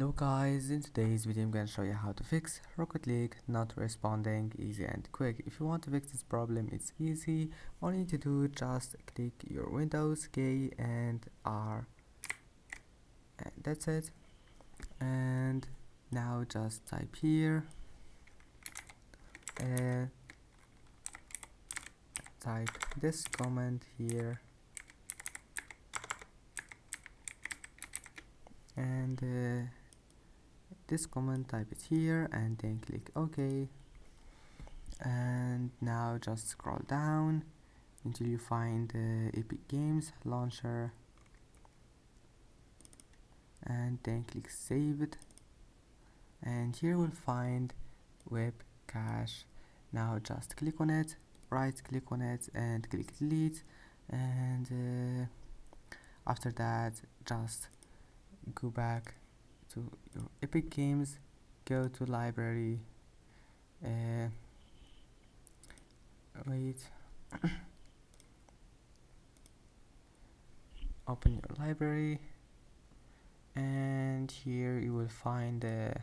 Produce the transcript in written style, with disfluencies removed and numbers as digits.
Hello guys, in today's video I'm going to show you how to fix Rocket League not responding easy and quick. If you want to fix this problem, it's easy. All you need to do is just click your Windows key and R, and that's it. And now just type here, type this command here, and this command, type it here, and then click OK. And now just scroll down until you find the Epic Games launcher, and then click Save it, and here we'll find Web Cache. Now just click on it, right click on it and click Delete, and after that just go back to your Epic Games, go to library, wait open your library, and here you will find the